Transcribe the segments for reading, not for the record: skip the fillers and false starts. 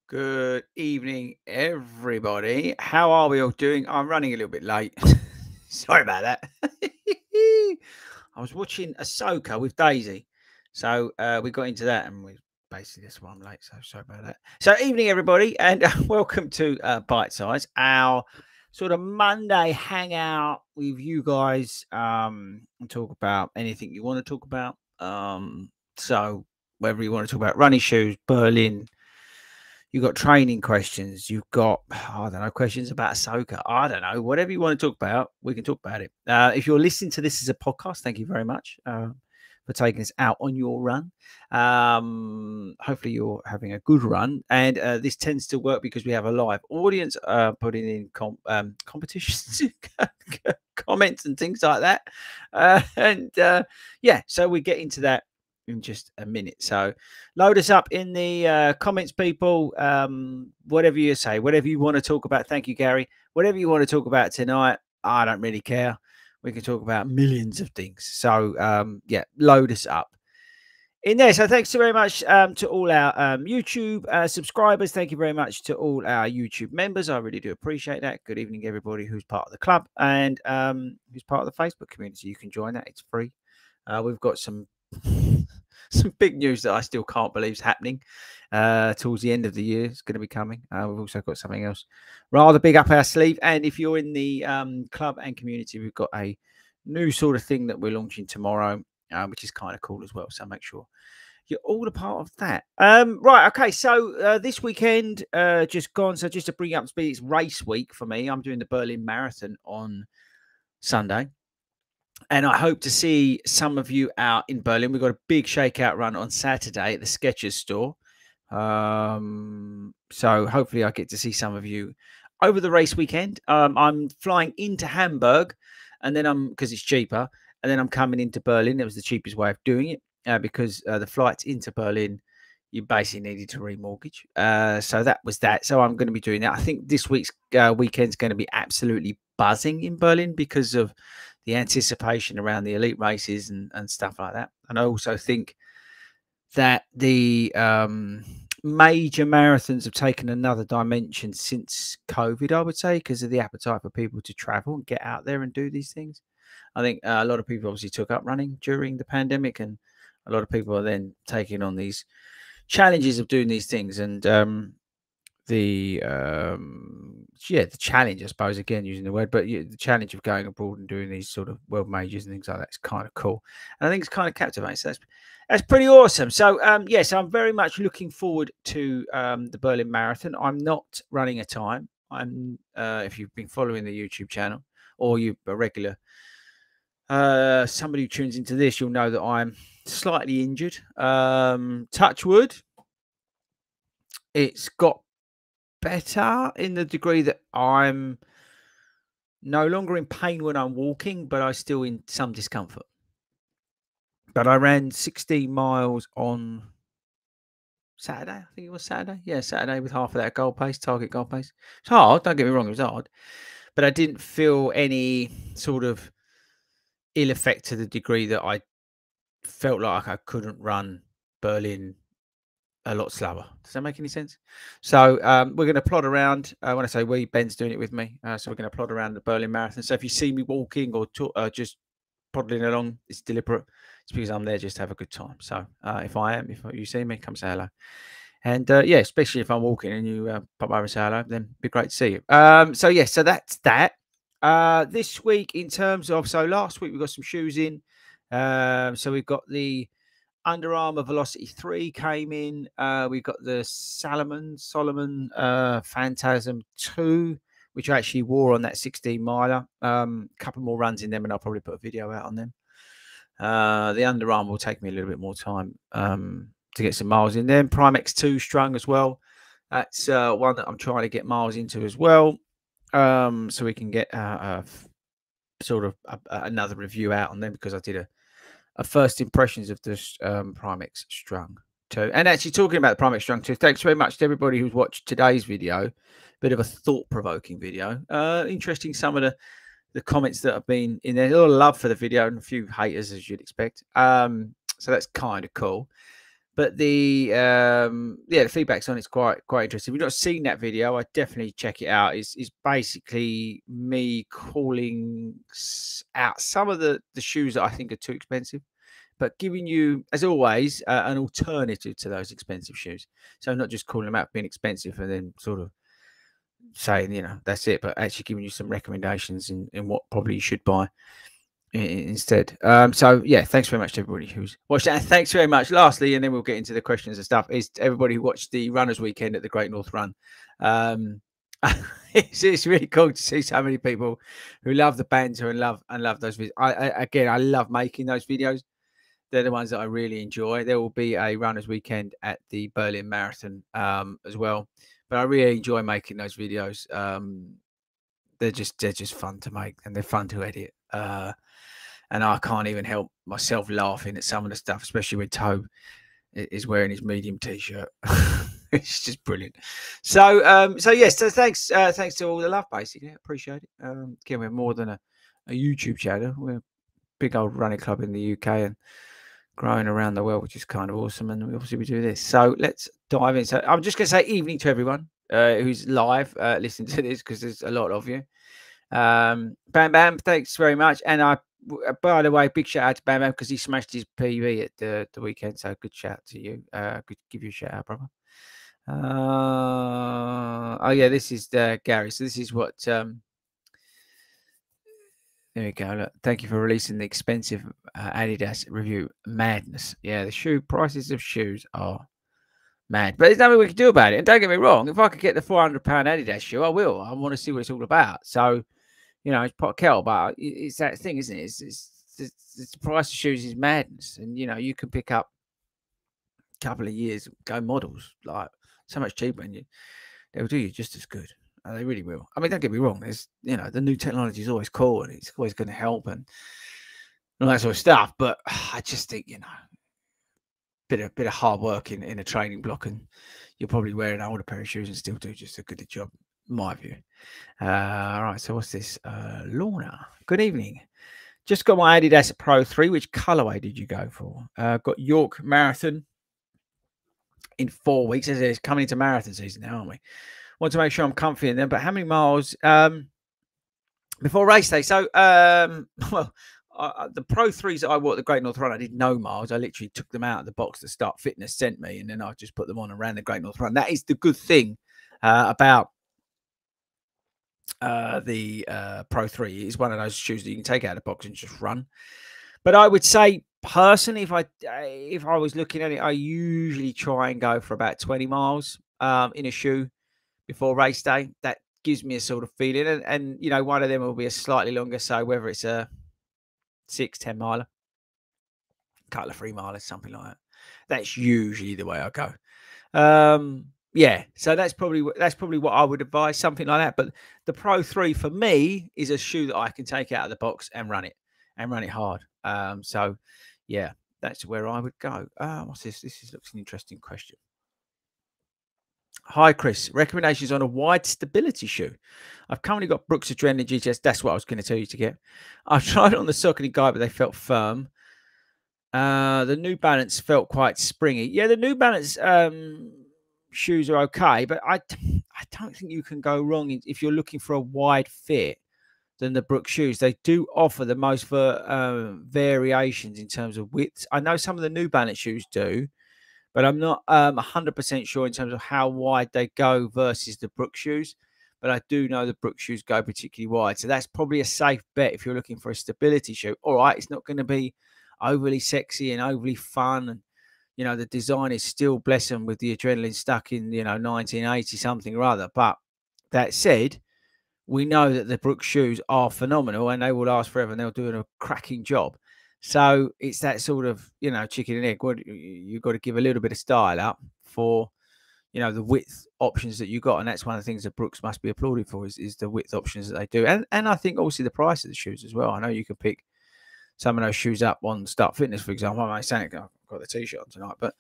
Good evening, everybody. How are we all doing? I'm running a little bit late. Sorry about that. I was watching Ahsoka with Daisy. So we got into that and we basically that's why I'm late. So sorry about that. So evening, everybody, and welcome to Bite Size, our sort of Monday hangout with you guys and talk about anything you want to talk about. So whether you want to talk about running shoes, Berlin, you've got training questions. You've got, I don't know, questions about Ahsoka. I don't know. Whatever you want to talk about, we can talk about it. If you're listening to this as a podcast, thank you very much for taking us out on your run. Hopefully you're having a good run. And this tends to work because we have a live audience putting in competitions, comments and things like that. Yeah, so we get into that in just a minute. So load us up in the comments, people. Whatever you say, whatever you want to talk about. Thank you, Gary. Whatever you want to talk about tonight, I don't really care. We can talk about millions of things. So yeah, load us up in there. So thanks so very much to all our YouTube subscribers. Thank you very much to all our YouTube members. I really do appreciate that. Good evening, everybody who's part of the club and who's part of the Facebook community. You can join that. It's free. We've got some big news that I still can't believe is happening towards the end of the year. It's going to be coming. We've also got something else rather big up our sleeve. And if you're in the club and community, we've got a new sort of thing that we're launching tomorrow, which is kind of cool as well. So make sure you're all a part of that. Right. Okay. So this weekend just gone. So just to bring you up to speed, it's race week for me. I'm doing the Berlin Marathon on Sunday. And I hope to see some of you out in Berlin. We've got a big shakeout run on Saturday at the Skechers store. So hopefully I get to see some of you over the race weekend. I'm flying into Hamburg and then because it's cheaper, and then I'm coming into Berlin. It was the cheapest way of doing it because the flights into Berlin, you basically needed to remortgage. So that was that. So I'm going to be doing that. I think this week's weekend's going to be absolutely buzzing in Berlin because of the anticipation around the elite races and stuff like that. And I also think that the major marathons have taken another dimension since COVID, I would say, because of the appetite for people to travel and get out there and do these things. I think a lot of people obviously took up running during the pandemic, and a lot of people are then taking on these challenges of doing these things. And the challenge, I suppose, again using the word, but the challenge of going abroad and doing these sort of world majors and things like that is kind of cool, and I think it's kind of captivating. So that's pretty awesome. So yes, I'm very much looking forward to the Berlin Marathon. I'm not running a time. I'm if you've been following the YouTube channel or you're a regular somebody who tunes into this, you'll know that I'm slightly injured. Touch wood. It's got better in the degree that I'm no longer in pain when I'm walking, but I'm still in some discomfort. But I ran 16 miles on Saturday. I think it was Saturday. Yeah, Saturday with half of that goal pace, target goal pace. It's hard. Don't get me wrong, it was hard. But I didn't feel any sort of ill effect to the degree that I felt like I couldn't run Berlin a lot slower. Does that make any sense? So we're going to plod around. When I say we, Ben's doing it with me. So we're going to plod around the Berlin Marathon. So if you see me walking or just plodding along, it's deliberate. It's because I'm there just to have a good time. So if you see me, come say hello. And yeah, especially if I'm walking and you pop over and say hello, then it'd be great to see you. So yeah, so that's that. This week in terms of, so last week we got some shoes in. So we've got the Under Armour Velocity 3 came in. We've got the Solomon Phantasm 2, which I actually wore on that 16 miler. Couple more runs in them, and I'll probably put a video out on them. The Under Armour will take me a little bit more time to get some miles in them. Prime X2 strung as well. That's one that I'm trying to get miles into as well. So we can get sort of another review out on them, because I did a first impressions of this Prime X strung 2. And actually talking about the Prime X strung 2, thanks very much to everybody who's watched today's video. Bit of a thought-provoking video. Interesting, some of the comments that have been in there. A lot of love for the video and a few haters, as you'd expect. So that's kind of cool. But the yeah, the feedback's on it's quite interesting. If you've not seen that video, I definitely check it out. It's basically me calling out some of the shoes that I think are too expensive, but giving you, as always, an alternative to those expensive shoes. So not just calling them out being expensive and then sort of saying, you know, that's it, but actually giving you some recommendations in what probably you should buy instead. So yeah, thanks very much to everybody who's watched that. And thanks very much. Lastly, and then we'll get into the questions and stuff, is to everybody who watched the runners weekend at the Great North Run. It's really cool to see so many people who love the banter and love those videos. Again, I love making those videos. They're the ones that I really enjoy. There will be a runners weekend at the Berlin Marathon as well, but I really enjoy making those videos. They're just fun to make and they're fun to edit. And I can't even help myself laughing at some of the stuff, especially when Tobe is wearing his medium t-shirt. It's just brilliant. So so yes, so thanks to all the love, basically. I appreciate it. Again, we're more than a YouTube channel. We're a big old running club in the UK and growing around the world, which is kind of awesome. And we do this. So let's dive in. So I'm just going to say evening to everyone who's live listening to this, because there's a lot of you. Bam Bam, thanks very much. And by the way, big shout out to Bam Bam because he smashed his PB at the weekend. So good shout out to you. Good give you a shout out, brother. Oh yeah, this is Gary. So this is what. There we go. Look, thank you for releasing the expensive Adidas review. Madness. Yeah, the shoe prices of shoes are mad, but there's nothing we can do about it. And don't get me wrong, if I could get the £400 Adidas shoe, I will. I want to see what it's all about. So. You know, it's pot kettle, but it's that thing, isn't it? It's the price of shoes is madness, and you know you can pick up a couple of years go models like so much cheaper, and they'll do you just as good. They really will. I mean, don't get me wrong. There's the new technology is always cool, and it's always going to help and all that sort of stuff. But I just think bit of hard work in a training block, and you'll probably wear an older pair of shoes and still do just a good job, in my view. All right, so what's this? Lorna, good evening. Just got my Adidas Pro 3. Which colorway did you go for? Got York Marathon in 4 weeks. It's coming into marathon season now, aren't we? Want to make sure I'm comfy in them, but how many miles before race day? So, well, the Pro 3s that I wore at the Great North Run, I did no miles. I literally took them out of the box that Start Fitness sent me, and then I just put them on and ran the Great North Run. That is the good thing about the Pro 3. Is one of those shoes that you can take out of the box and just run. But I would say personally, if I was looking at it, I usually try and go for about 20 miles in a shoe before race day. That gives me a sort of feeling, and you know, one of them will be a slightly longer. So whether it's a 6-10 miler, a couple of 3 milers, something like that, that's usually the way I go. Yeah, so that's probably what I would advise, something like that. But the Pro 3 for me is a shoe that I can take out of the box and run it hard. So yeah, that's where I would go. What's this? Looks an interesting question. Hi Chris, recommendations on a wide stability shoe. I've currently got Brooks Adrenaline GTS. That's what I was going to tell you to get. I've tried it on the Saucony guide, but they felt firm. The New Balance felt quite springy. Yeah, the New Balance shoes are okay, but I don't think you can go wrong if you're looking for a wide fit than the Brooks shoes. They do offer the most variations in terms of widths. I know some of the New Balance shoes do, but I'm not 100% sure in terms of how wide they go versus the Brooks shoes. But I do know the Brooks shoes go particularly wide. So that's probably a safe bet if you're looking for a stability shoe. All right, it's not going to be overly sexy and overly fun, and you know, the design is still, bless them, with the adrenaline stuck in 1980 something or other. But that said, we know that the Brooks shoes are phenomenal and they will last forever, and they'll do a cracking job. So it's that sort of chicken and egg. You've got to give a little bit of style up for the width options that you got, and that's one of the things that Brooks must be applauded for is the width options that they do, and I think obviously the price of the shoes as well. I know you can pick some of those shoes up on Start Fitness, for example. I might say I've got the t-shirt on tonight, but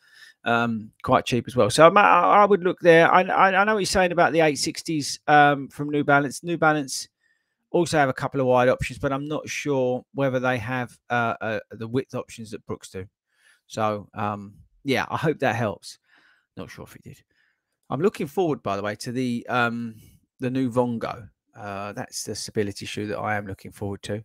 quite cheap as well. So I would look there. I know what you're saying about the 860s from New Balance. New Balance also have a couple of wide options, but I'm not sure whether they have the width options that Brooks do. So yeah, I hope that helps. Not sure if it did. I'm looking forward, by the way, to the new Vongo. That's the stability shoe that I am looking forward to.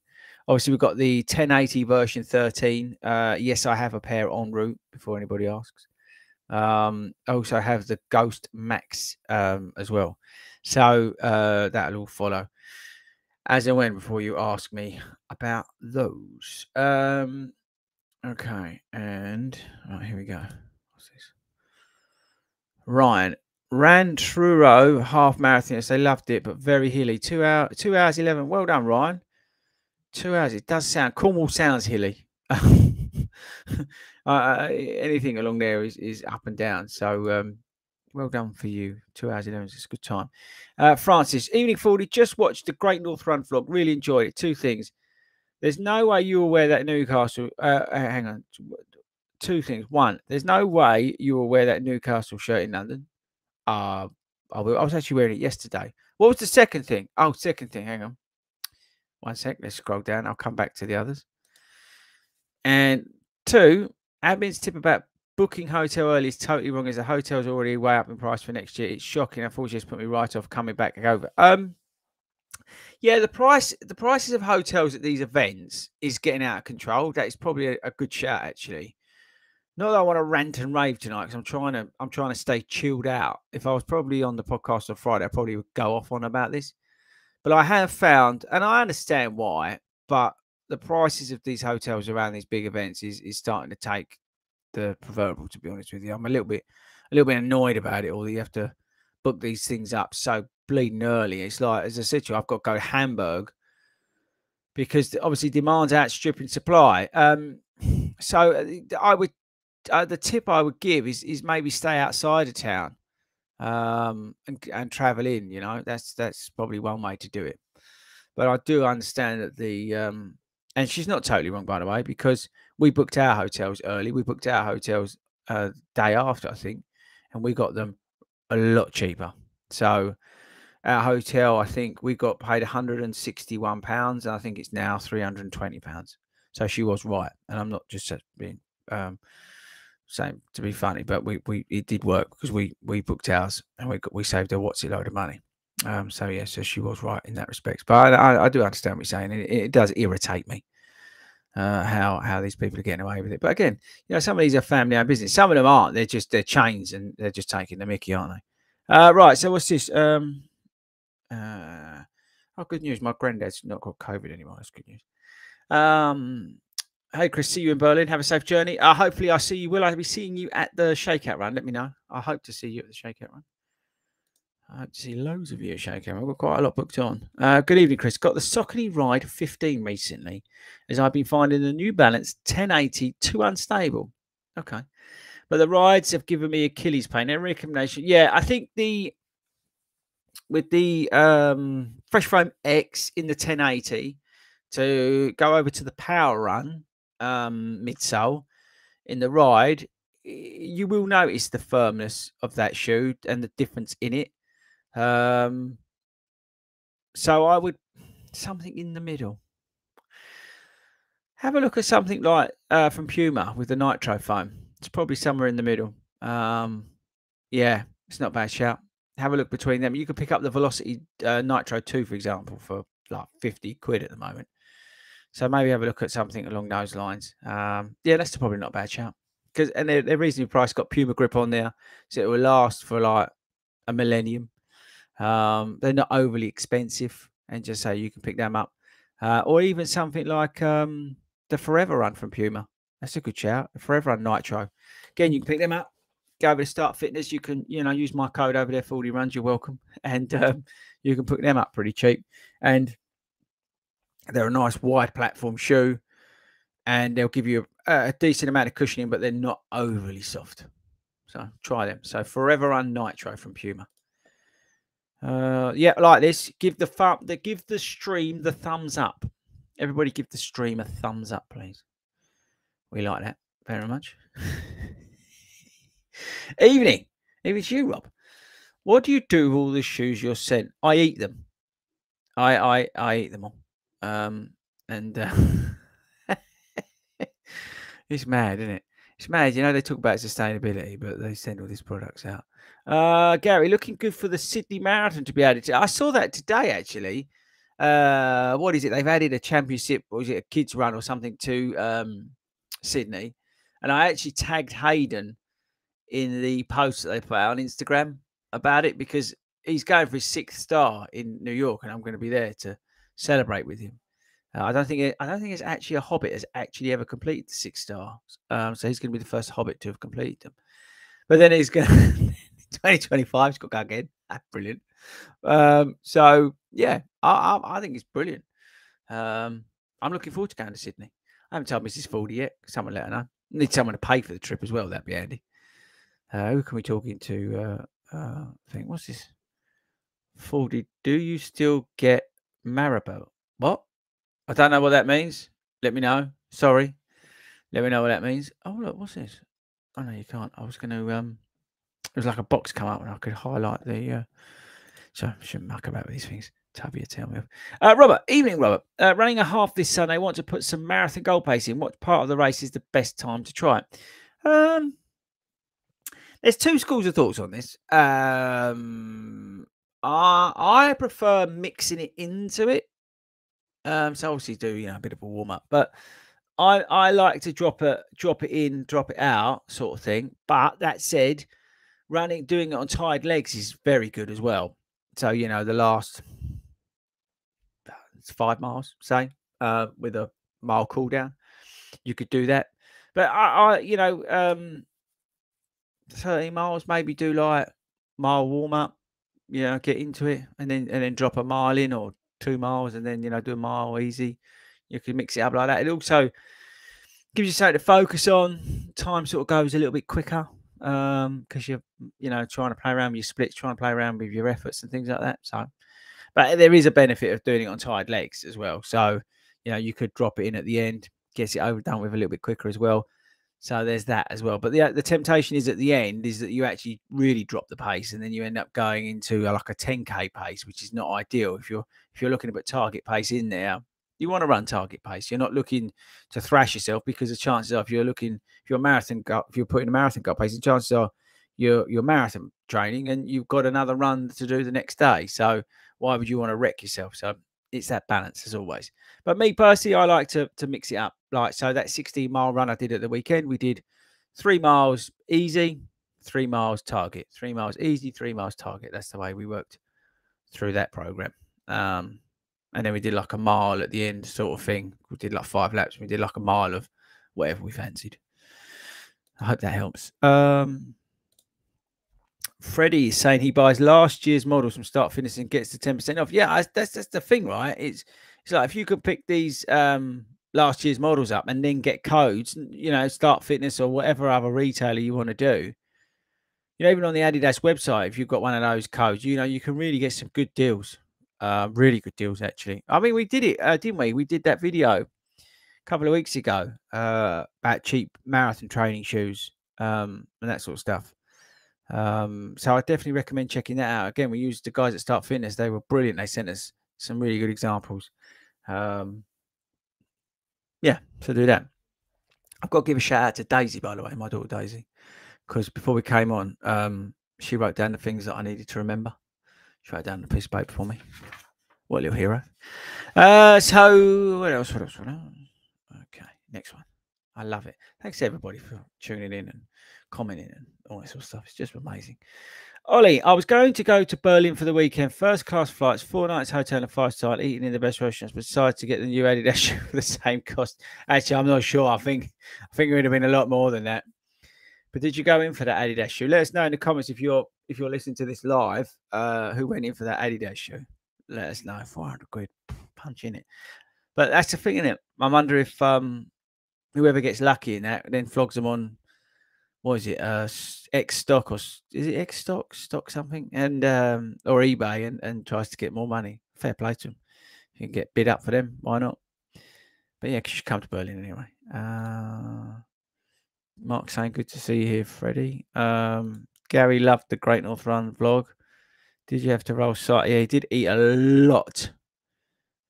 Obviously, we've got the 1080 version 13. Yes, I have a pair en route before anybody asks. I also have the Ghost Max as well. So that'll all follow as and when before you ask me about those. Okay, and right, here we go. What's this? Ryan ran Truro half marathon. Yes, they loved it, but very hilly. 2 hours 11. Well done, Ryan. 2 hours. It does sound. Cornwall sounds hilly. Anything along there is up and down. So well done for you. 2 hours 11 is a good time. Francis, evening 40. Just watched the Great North Run vlog. Really enjoyed it. Two things. There's no way you will wear that Newcastle. Hang on. Two things. One, there's no way you will wear that Newcastle shirt in London. I was actually wearing it yesterday. What was the second thing? Oh, second thing. Hang on. One sec. Let's scroll down. I'll come back to the others. And two, admin's tip about booking hotel early is totally wrong. As the hotel's already way up in price for next year. It's shocking. Unfortunately, it's put me right off coming back over. Yeah, the prices of hotels at these events is getting out of control. That is probably a good shout, actually. Not that I want to rant and rave tonight because I'm trying to stay chilled out. If I was probably on the podcast on Friday, I probably would go off on about this. But I have found, and I understand why, but the prices of these hotels around these big events is starting to take the proverbial, to be honest with you. I'm a little bit annoyed about it all. You have to book these things up so bleeding early. It's like, as I said to you, I've got to go to Hamburg because obviously demand's outstripping supply. So I would the tip I would give is maybe stay outside of town and travel in. You know, that's probably one way to do it. But I do understand that and she's not totally wrong, by the way, because we booked our hotels early. We booked our hotels day after, I think, and we got them a lot cheaper. So our hotel, I think we got paid £161, and I think it's now £320. So she was right, and I'm not just being saying to be funny, but it did work because we booked ours and we saved her what's it load of money. So yeah, so she was right in that respect. But I do understand what you're saying. It does irritate me how these people are getting away with it. But again, you know, some of these are family-owned business. Some of them aren't. They're chains and they're just taking the mickey, aren't they? Right. So what's this? Oh, good news. My granddad's not got COVID anymore. That's good news. Hey, Chris, see you in Berlin. Have a safe journey. Hopefully, I see you. Will I be seeing you at the Shakeout Run? Let me know. I hope to see you at the Shakeout Run. I hope to see loads of you at Shakeout Run. I've got quite a lot booked on. Good evening, Chris. Got the Saucony Ride 15 recently, as I've been finding the New Balance 1080 too unstable. Okay. But the rides have given me Achilles pain. Any recommendation? Yeah, I think with the Fresh Foam X in the 1080 to go over to the Power Run midsole in the ride, you will notice the firmness of that shoe and the difference in it. So I would something in the middle. Have a look at something like from Puma with the Nitro foam. It's probably somewhere in the middle. Yeah, it's not a bad shout. Have a look between them. You could pick up the Velocity Nitro 2, for example, for like 50 quid at the moment. So maybe have a look at something along those lines. Yeah, that's probably not a bad shout. And they're reasonably priced. Got Puma grip on there, so it will last for like a millennium. They're not overly expensive, and just say you can pick them up, or even something like the Forever Run from Puma. That's a good shout. The Forever Run Nitro. Again, you can pick them up. Go over to Start Fitness. You can, use my code over there, FORDY runs. You're welcome, and you can pick them up pretty cheap. And they're a nice wide platform shoe, and they'll give you a decent amount of cushioning, but they're not overly soft. So try them. So Forever Run Nitro from Puma. Yeah, like this. Give the stream the thumbs up. Everybody give the stream a thumbs up, please. We like that very much. Evening. It's you, Rob. What do you do with all the shoes you're sent? I eat them. I eat them all. And it's mad, isn't it? It's mad, you know, they talk about sustainability, but they send all these products out. Gary, looking good for the Sydney Marathon to be added to. I saw that today, actually. What is it? They've added a championship, or is it a kids run or something to Sydney? And I actually tagged Hayden in the post that they put out on Instagram about it because he's going for his 6th star in New York, and I'm going to be there to celebrate with him. I don't think it's actually a Hobbit has actually ever completed the 6 stars. So he's going to be the first Hobbit to have completed them. But then he's going 2025. He's got to go again. That's brilliant. So yeah, I think it's brilliant. I'm looking forward to going to Sydney. I haven't told Mrs. Fordy yet. Someone let her know. Need someone to pay for the trip as well. That'd be handy. Who can we talk into? I think what's this? Fordy, do you still get Maribel? What? I don't know what that means. Let me know. Sorry. Let me know what that means. Oh, look, what's this? Oh, no, you can't. I was going to, it was like a box come up and I could highlight the, so I shouldn't muck about with these things. Tabia, tell me. Robert, evening, Robert. Running a half this Sunday. Want to put some marathon goal pace in. What part of the race is the best time to try it? There's two schools of thoughts on this. I prefer mixing it into it. So obviously do a bit of a warm up, but I like to drop it in, drop it out, sort of thing. But that said, doing it on tired legs is very good as well. So the last 5 miles, say, with a mile cool down, you could do that. But I 30 miles, maybe do like mile warm up, get into it, and then drop a mile in or 2 miles, and then do a mile easy. You can mix it up like that. It also gives you something to focus on. Time sort of goes a little bit quicker because you're trying to play around with your splits, trying to play around with your efforts and things like that. So, but there is a benefit of doing it on tired legs as well. So you could drop it in at the end, gets it overdone with a little bit quicker as well. So there's that as well. But the temptation is at the end is that you actually really drop the pace, and then you end up going into like a 10K pace, which is not ideal. If you're looking to put target pace in there, you want to run target pace. You're not looking to thrash yourself, because the chances are if you're putting a marathon gut pace, the chances are you're marathon training and you've got another run to do the next day. So why would you want to wreck yourself? So it's that balance as always. But me personally, I like to mix it up. Like, so that 16-mile run I did at the weekend, we did 3 miles easy, 3 miles target, 3 miles easy, 3 miles target. That's the way we worked through that program. And then we did like a mile at the end, sort of thing. We did like 5 laps. We did like a mile of whatever we fancied. I hope that helps. Freddie is saying he buys last year's models from Start Fitness and gets the 10% off. Yeah, that's the thing, right? It's like if you could pick these last year's models up and then get codes, Start Fitness or whatever other retailer you want to do. Even on the Adidas website, if you've got one of those codes, you can really get some good deals. Really good deals, actually. I mean, we did it, didn't we? We did that video a couple of weeks ago about cheap marathon training shoes and that sort of stuff. So I definitely recommend checking that out. Again, we used the guys at Start Fitness. They were brilliant. They sent us some really good examples. Yeah, so do that. I've got to give a shout out to Daisy, by the way, my daughter Daisy, because before we came on, she wrote down the things that I needed to remember. She wrote down a piece of paper for me. What a little hero. So what else? Okay, next one. I love it. Thanks to everybody for tuning in and commenting and all that sort of stuff. It's just amazing. Ollie, I was going to go to Berlin for the weekend. First class flights, 4 nights hotel and 5-star, eating in the best restaurants, but decided to get the new Adidas shoe for the same cost. Actually, I'm not sure. I think it would have been a lot more than that. But did you go in for that Adidas shoe? Let us know in the comments if you're listening to this live, who went in for that Adidas shoe. Let us know. 400 quid, punch in it. But that's the thing, isn't it? I wonder if whoever gets lucky in that then flogs them on, what is it, X stock, or is it X stock something, and or eBay, and tries to get more money. Fair play to them. If you can get bid up for them, why not? But yeah, you should come to Berlin anyway. Mark saying good to see you here, Freddie. Gary loved the Great North Run vlog. Did you have to roll side? Yeah, he did eat a lot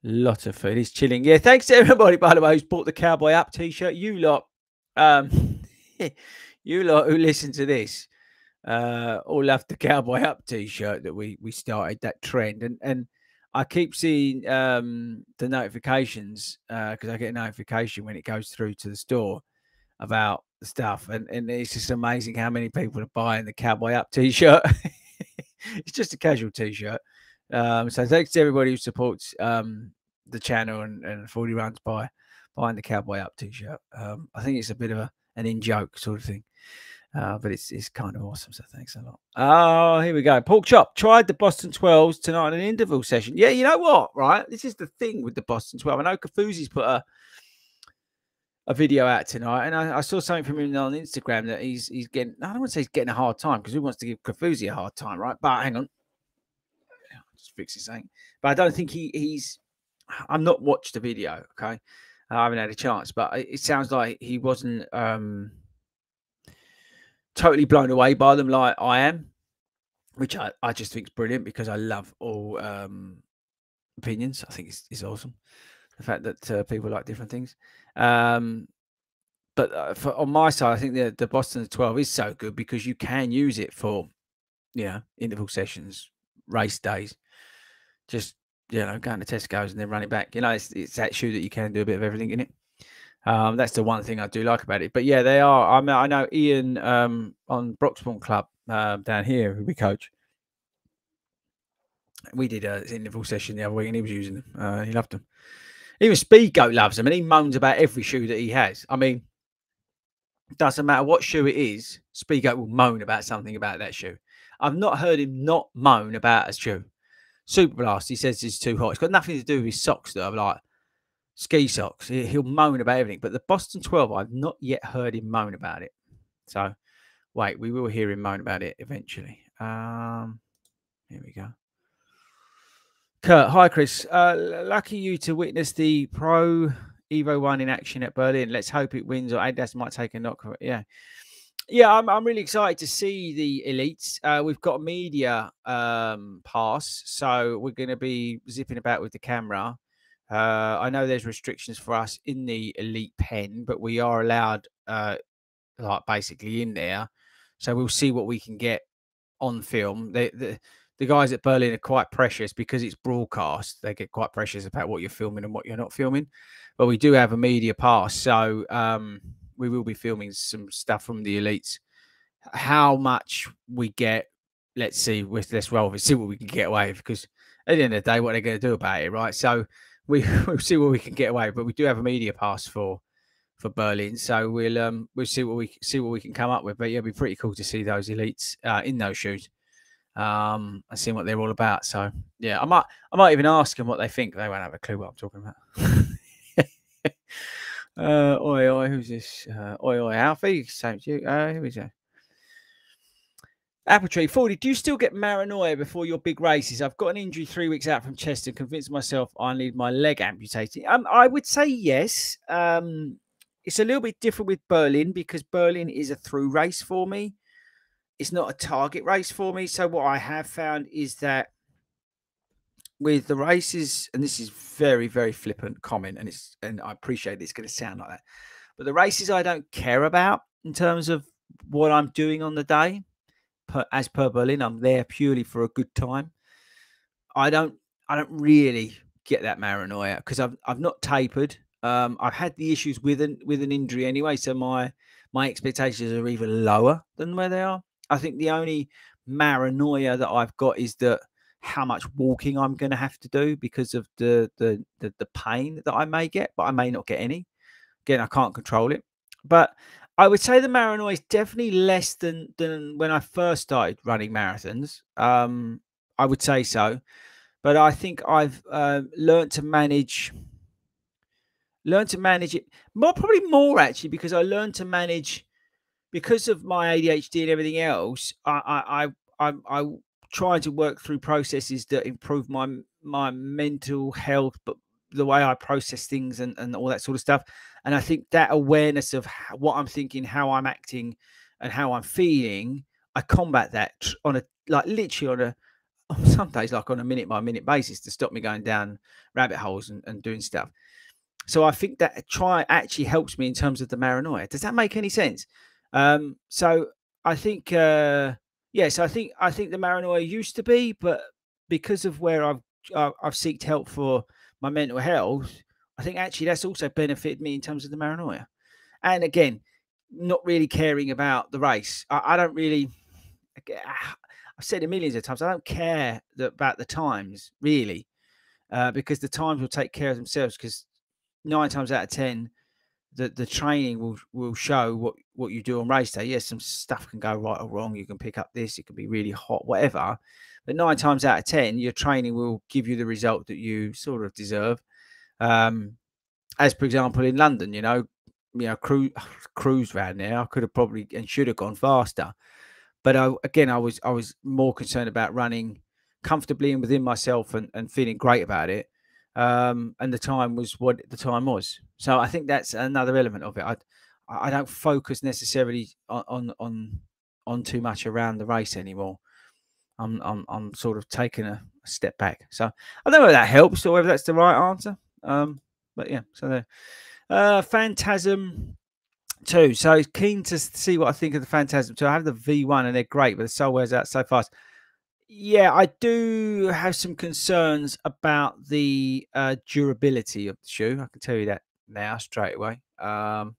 of food. He's chilling. Yeah, thanks to everybody, by the way, who's bought the Cowboy Up t-shirt. You lot, You lot who listen to this all love the Cowboy Up t-shirt that we started that trend, and I keep seeing the notifications because I get a notification when it goes through to the store about the stuff, and it's just amazing how many people are buying the Cowboy Up t-shirt. It's just a casual t-shirt. So thanks to everybody who supports the channel and 40 runs by buying the Cowboy Up t-shirt. I think it's a bit of an in joke sort of thing. But it's kind of awesome, so thanks a lot. Oh, here we go. Pork chop. Tried the Boston 12s tonight in an interval session. Yeah, you know what, right? This is the thing with the Boston 12. I know Kafuzi's put a video out tonight, and I saw something from him on Instagram that he's getting, I don't want to say he's getting a hard time because who wants to give Kafuzi a hard time, right? But hang on. I'll just fix his thing. But I don't think he's I've not watched the video, okay? I haven't had a chance, but it sounds like he wasn't totally blown away by them like I am, which I just think is brilliant because I love all opinions. I think it's awesome, the fact that people like different things. But on my side, I think the Boston 12 is so good because you can use it for, interval sessions, race days, just, going to Tesco's and then run it back. It's that shoe that you can do a bit of everything in it. That's the one thing I do like about it. But yeah, they are. I know Ian on Broxbourne Club down here, who we coach. We did an interval session the other week, and he was using them. He loved them. Even Speedgoat loves them, and he moans about every shoe that he has. I mean, doesn't matter what shoe it is, Speedgoat will moan about something about that shoe. I've not heard him not moan about a shoe. Super Blast, he says it's too hot. It's got nothing to do with his socks that are like ski socks. He'll moan about everything, but the Boston 12, I've not yet heard him moan about it. So wait, we will hear him moan about it eventually. Here we go. Kurt, hi Chris. Lucky you to witness the Pro Evo 1 in action at Berlin. Let's hope it wins, or Adidas might take a knock. Yeah, I'm really excited to see the elites. We've got a media pass, so we're going to be zipping about with the camera. I know there's restrictions for us in the elite pen, but we are allowed like basically in there. So we'll see what we can get on film. The guys at Berlin are quite precious because it's broadcast. They get quite precious about what you're filming and what you're not filming. But we do have a media pass, so we will be filming some stuff from the elites. How much we get, let's see. Let's roll with it, see what we can get away with, because at the end of the day, what they're going to do about it, right? So we'll see what we can get away with. But we do have a media pass for Berlin, so we'll see what we can come up with. But yeah, it'll be pretty cool to see those elites in those shoes. And seeing what they're all about. So yeah, I might even ask them what they think. They won't have a clue what I'm talking about. Oi, who's this? Oi, Alfie. Same to you. Here we go. Apple Tree 40. Do you still get paranoia before your big races? I've got an injury 3 weeks out from Chester. Convinced myself I need my leg amputated. I would say yes. It's a little bit different with Berlin because Berlin is a through race for me. It's not a target race for me. So what I have found is that with the races, and this is very, very flippant comment, and I appreciate it's going to sound like that, but the races I don't care about in terms of what I'm doing on the day, as per Berlin, I'm there purely for a good time. I don't really get that paranoia because I've not tapered. I've had the issues with an injury anyway, so my expectations are even lower than where they are. I think the only paranoia that I've got is that how much walking I'm going to have to do because of the pain that I may get, but I may not get any. Again, I can't control it. But I would say the paranoia is definitely less than when I first started running marathons. I would say so. But I think I've learned to manage it probably more actually, because I learned to manage. Because of my ADHD and everything else, I'm trying to work through processes that improve my mental health, but the way I process things and all that sort of stuff. And I think that awareness of what I'm thinking, how I'm acting, and how I'm feeling, I combat that on some days like on a minute by minute basis to stop me going down rabbit holes and doing stuff. So I think that actually helps me in terms of the paranoia. Does that make any sense? So I think, yes, I think the paranoia used to be, but because of where I've sought help for my mental health, I think actually that's also benefited me in terms of the paranoia. And again, not really caring about the race. I don't really. I've said it millions of times. I don't care about the times really, because the times will take care of themselves. Because 9 times out of 10, the training will show what you do on race day. Yes, some stuff can go right or wrong. You can pick up this. It can be really hot, whatever. But 9 times out of 10, your training will give you the result that you sort of deserve. As for example, in London, cruise around there. I could have probably and should have gone faster, but I was more concerned about running comfortably and within myself and feeling great about it. And the time was what the time was. So I think that's another element of it. I don't focus necessarily on too much around the race anymore. I'm sort of taking a step back. So I don't know if that helps or whether that's the right answer. But yeah, so there. Phantasm 2. So keen to see what I think of the Phantasm 2. I have the V1 and they're great, but the soul wears out so fast. Yeah, I do have some concerns about the durability of the shoe. I can tell you that now straight away. But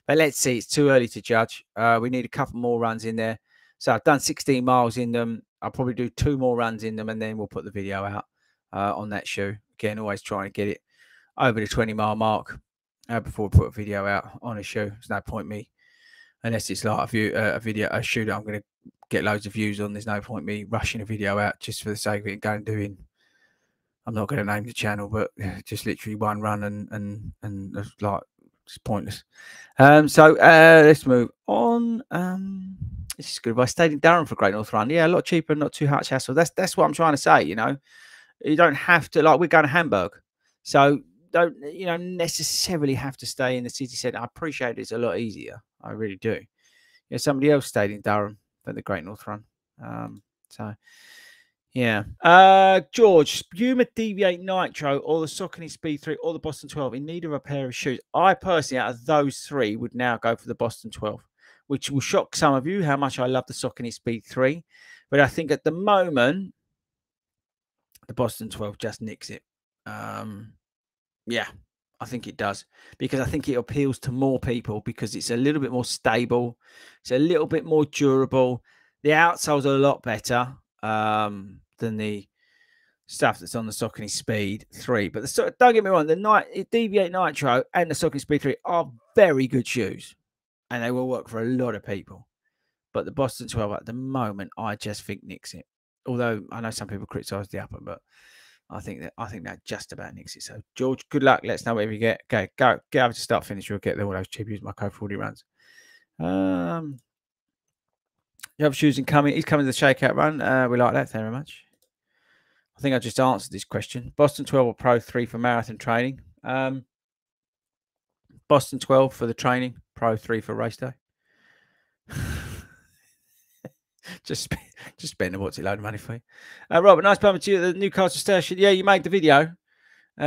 let's see. It's too early to judge. We need a couple more runs in there. So I've done 16 miles in them. I'll probably do 2 more runs in them, and then we'll put the video out on that shoe. Again, always trying to get it over the 20-mile mark before we put a video out on a shoe. There's no point me, unless it's like a shoe that I'm going to get loads of views on. There's no point me rushing a video out just for the sake of it and going doing. I'm not going to name the channel, but just literally one run and like it's pointless. So let's move on. This is good. I stayed in Durham for Great North Run. Yeah, a lot cheaper, not too much hassle. That's what I'm trying to say. You don't have to, like, we're going to Hamburg, so don't necessarily have to stay in the city centre. I appreciate it's a lot easier. I really do. Yeah, somebody else stayed in Durham for the Great North Run. So yeah. George, Puma Deviate Nitro or the Saucony Speed 3 or the Boston 12 in need of a pair of shoes. I personally, out of those three, would now go for the Boston 12, which will shock some of you how much I love the Saucony Speed 3. But I think at the moment, the Boston 12 just nicks it. Yeah, I think it does, because I think it appeals to more people because it's a little bit more stable. It's a little bit more durable. The outsoles are a lot better than the stuff that's on the Saucony Speed 3. But don't get me wrong, the Deviate Nitro and the Saucony Speed 3 are very good shoes, and they will work for a lot of people. But the Boston 12 at the moment, I just think nicks it. Although I know some people criticise the upper, but I think that just about nicks it. So George, good luck. Let us know whatever you get. Okay, get over to start finish. You'll get all those cheap. Use my code FORDY runs. You have shoes incoming. He's coming to the shakeout run. We like that. Thank you very much. I think I just answered this question. Boston 12 or Pro 3 for marathon training. Boston 12 for the training. Pro 3 for race day. just spend what's it load of money for you. Robert, nice moment to you at the Newcastle station. Yeah, you made the video.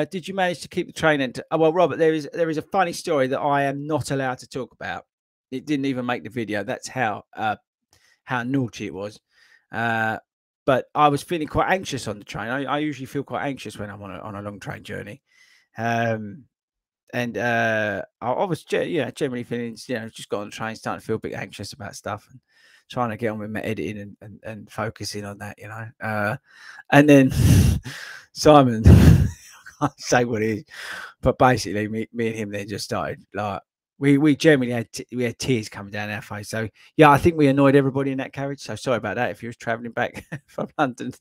Did you manage to keep the train? Well, Robert, there is a funny story that I am not allowed to talk about. It didn't even make the video. That's how naughty it was. But I was feeling quite anxious on the train. I usually feel quite anxious when I'm on a long train journey. And I was generally feeling, just got on the train, starting to feel a bit anxious about stuff and trying to get on with my editing and focusing on that, and then Simon, I can't say what it is, but basically me and him then just started like we generally had tears coming down our face. So yeah, I think we annoyed everybody in that carriage. So sorry about that if you was traveling back from London.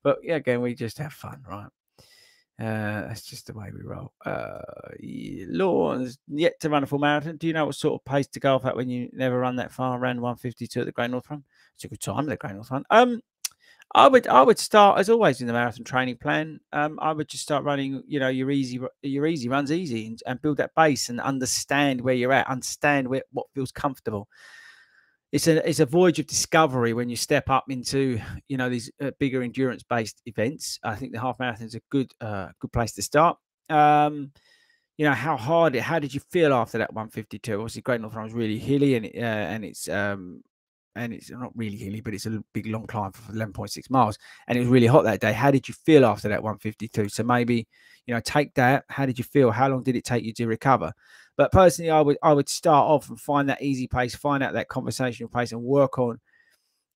But yeah, again, we just have fun, right? That's just the way we roll. Lawrence yet to run a full marathon. Do you know what sort of pace to go off at when you never run that far? Ran 1:52 at the Great North Run. It's a good time at the Great North Run. I would start, as always, in the marathon training plan. I would just start running, your easy runs easy and build that base and understand where you're at, understand what feels comfortable. It's a voyage of discovery when you step up into these bigger endurance based events. I think the half marathon is a good place to start. you know, how did you feel after that 152? Obviously, Great North Run was really hilly, and it's not really hilly, but it's a big long climb for 11.6 miles, and it was really hot that day. How did you feel after that 152? So maybe, you know, take that. How did you feel? How long did it take you to recover? But personally, I would start off and find that easy pace, find out that conversational pace, and work on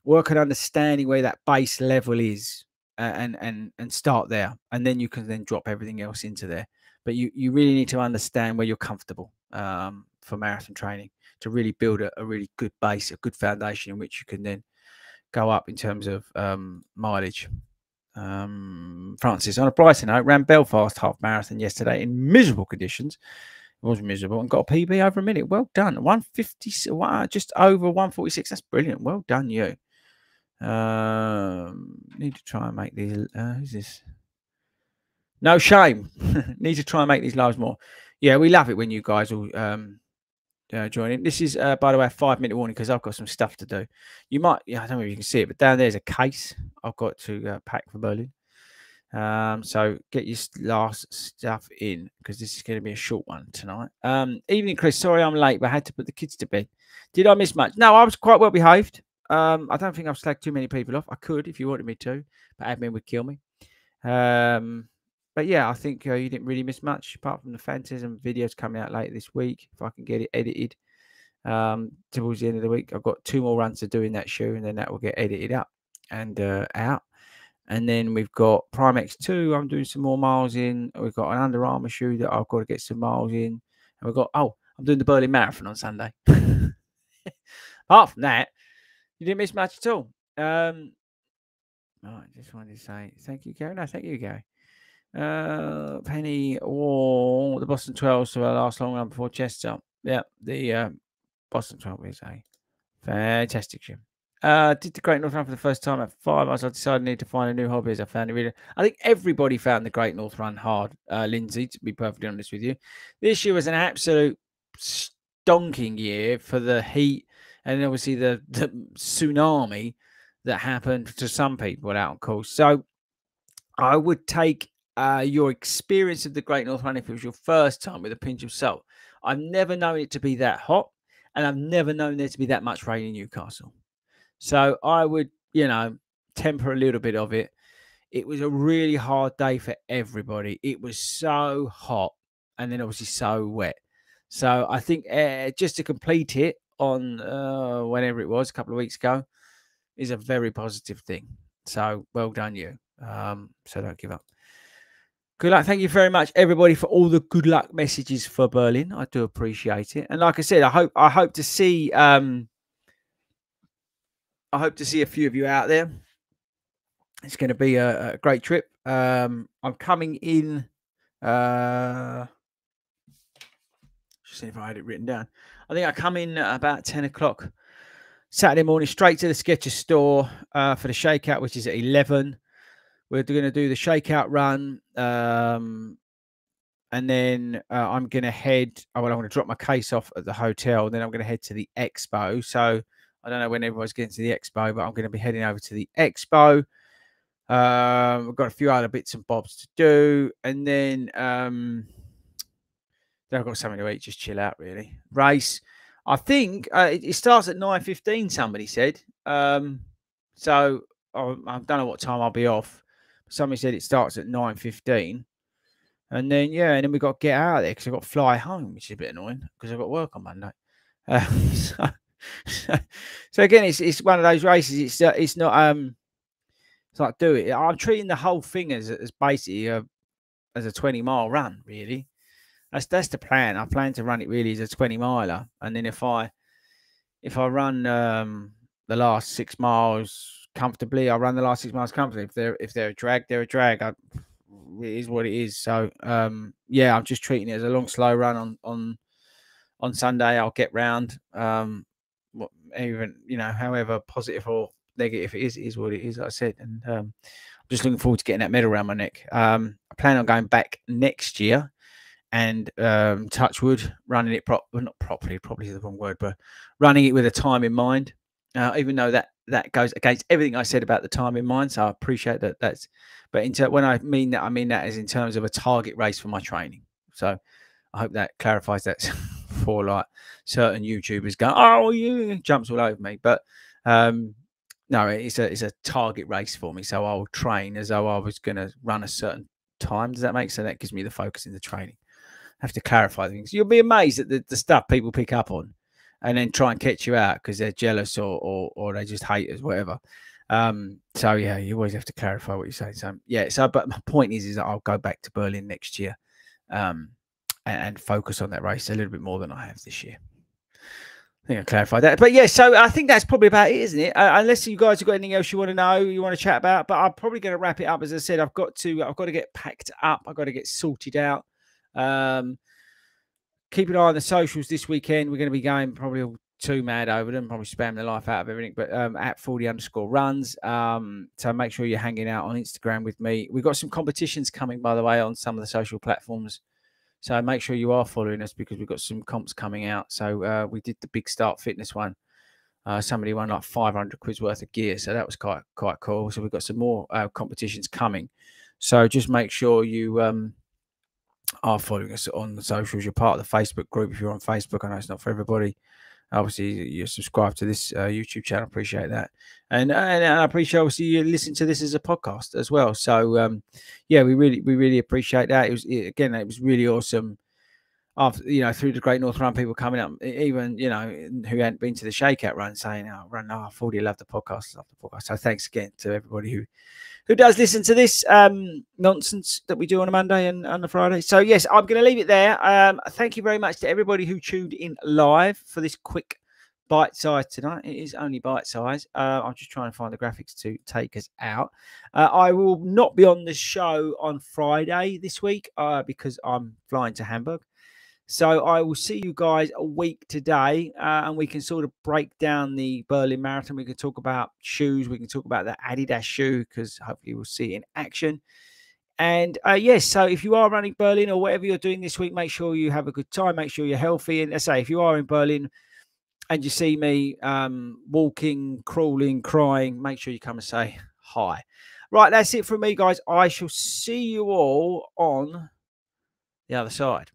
understanding where that base level is, and start there, and then you can then drop everything else into there. But you really need to understand where you're comfortable, for marathon training, to really build a really good base, a good foundation in which you can then go up in terms of mileage. Francis, on a brighter note, ran Belfast half marathon yesterday in miserable conditions. It was miserable and got a PB over a minute. Well done. 150, just over 146. That's brilliant. Well done, you. Need to try and make these. Who's this? No shame. Need to try and make these lives more. Yeah, we love it when you guys all join in. This is, by the way, a 5-minute warning because I've got some stuff to do. You might, yeah, I don't know if you can see it, but down there's a case I've got to pack for Berlin. So get your last stuff in because this is going to be a short one tonight. Evening, Chris. Sorry I'm late, but I had to put the kids to bed. Did I miss much? No, I was quite well behaved. I don't think I've slagged too many people off. I could if you wanted me to, but admin would kill me. But yeah, I think you didn't really miss much apart from the Phantasm videos coming out later this week. If I can get it edited towards the end of the week, I've got 2 more runs to do in that shoe, and then that will get edited up and out. And then we've got Prime X2. I'm doing some more miles in. We've got an Under Armour shoe that I've got to get some miles in. And we've got, I'm doing the Berlin Marathon on Sunday. Apart from that, you didn't miss much at all. I just wanted to say thank you, Gary. No, thank you, Gary. Penny, the Boston 12 so last long run before Chester. Yeah, the Boston 12 is a fantastic gym. Did the Great North Run for the first time at 5. I decided I need to find a new hobby as I found it really. I think everybody found the Great North Run hard, Lindsay, to be perfectly honest with you. This year was an absolute stonking year for the heat and obviously the tsunami that happened to some people out on course. So I would take your experience of the Great North Run if it was your first time with a pinch of salt. I've never known it to be that hot, and I've never known there to be that much rain in Newcastle. So I would, temper a little bit of it. It was a really hard day for everybody. It was so hot and then obviously so wet. So I think just to complete it on whenever it was, a couple of weeks ago, is a very positive thing. So well done, you. So don't give up. Good luck. Thank you very much, everybody, for all the good luck messages for Berlin. I do appreciate it. And like I said, I hope to see a few of you out there. It's going to be a great trip. I'm coming in. Just see if I had it written down. I think I come in at about 10 o'clock Saturday morning, straight to the Skechers store for the shakeout, which is at 11. We're going to do the shakeout run. And then I'm going to head. I want to drop my case off at the hotel. And then I'm going to head to the expo. So I don't know when everyone's getting to the expo, but I'm going to be heading over to the expo. We've got a few other bits and bobs to do. And then I've got something to eat, just chill out, really. Race. I think it starts at 9:15, somebody said. So I don't know what time I'll be off. Somebody said it starts at 9:15. And then, and then we've got to get out of there because I've got to fly home, which is a bit annoying because I've got work on Monday. So again, it's one of those races. It's not it's like do it. I'm treating the whole thing as basically as a 20-mile run, really. That's the plan. I plan to run it really as a 20-miler, and then if I run the last 6 miles comfortably, I'll run the last 6 miles comfortably. If they're a drag, they're a drag. It is what it is. So I'm just treating it as a long, slow run on Sunday. I'll get round. Even however positive or negative it is what it is. Like I said, and I'm just looking forward to getting that medal around my neck. I plan on going back next year and touch wood, running it not properly. Probably is the wrong word, but running it with a time in mind. Even though that goes against everything I said about the time in mind. So I appreciate that. But when I mean that as in terms of a target race for my training. So I hope that clarifies that for like certain YouTubers going, oh, you jumps all over me. But no, it's a target race for me. So I'll train as though I was going to run a certain time. Does that make sense? That gives me the focus in the training. I have to clarify things. You'll be amazed at the stuff people pick up on and then try and catch you out because they're jealous or they just hate us, whatever. So yeah, you always have to clarify what you say. So yeah, but my point is that I'll go back to Berlin next year and focus on that race a little bit more than I have this year. I think I clarified that. But yeah, so I think that's probably about it, isn't it? Unless you guys have got anything else you want to know, you want to chat about. But I'm probably going to wrap it up. As I said, I've got to get packed up. I've got to get sorted out. Keep an eye on the socials this weekend. We're going to be going probably all too mad over them, probably spam the life out of everything. But at 40_runs. So make sure you're hanging out on Instagram with me. We've got some competitions coming, by the way, on some of the social platforms. So make sure you are following us because we've got some comps coming out. So we did the Big Start Fitness one. Somebody won like 500 quid worth of gear. So that was quite cool. So we've got some more competitions coming. So just make sure you are following us on the socials. You're part of the Facebook group if you're on Facebook. I know it's not for everybody. Obviously, you subscribe to this YouTube channel. Appreciate that, and I appreciate obviously you listen to this as a podcast as well. So yeah, we really appreciate that. It was really awesome. After through the Great North Run, people coming up, even who hadn't been to the Shakeout run, saying, "I fully love the podcast, So thanks again to everybody who does listen to this nonsense that we do on a Monday and on a Friday. So, yes, I'm going to leave it there. Thank you very much to everybody who tuned in live for this quick bite size tonight. It is only bite size. I'm just trying to find the graphics to take us out. I will not be on the show on Friday this week because I'm flying to Hamburg. So I will see you guys a week today, and we can sort of break down the Berlin Marathon. We can talk about shoes. We can talk about the Adidas shoe because hopefully we'll see it in action. And yes, so if you are running Berlin or whatever you're doing this week, make sure you have a good time. Make sure you're healthy. And I say, if you are in Berlin and you see me walking, crawling, crying, make sure you come and say hi. Right, that's it from me, guys. I shall see you all on the other side.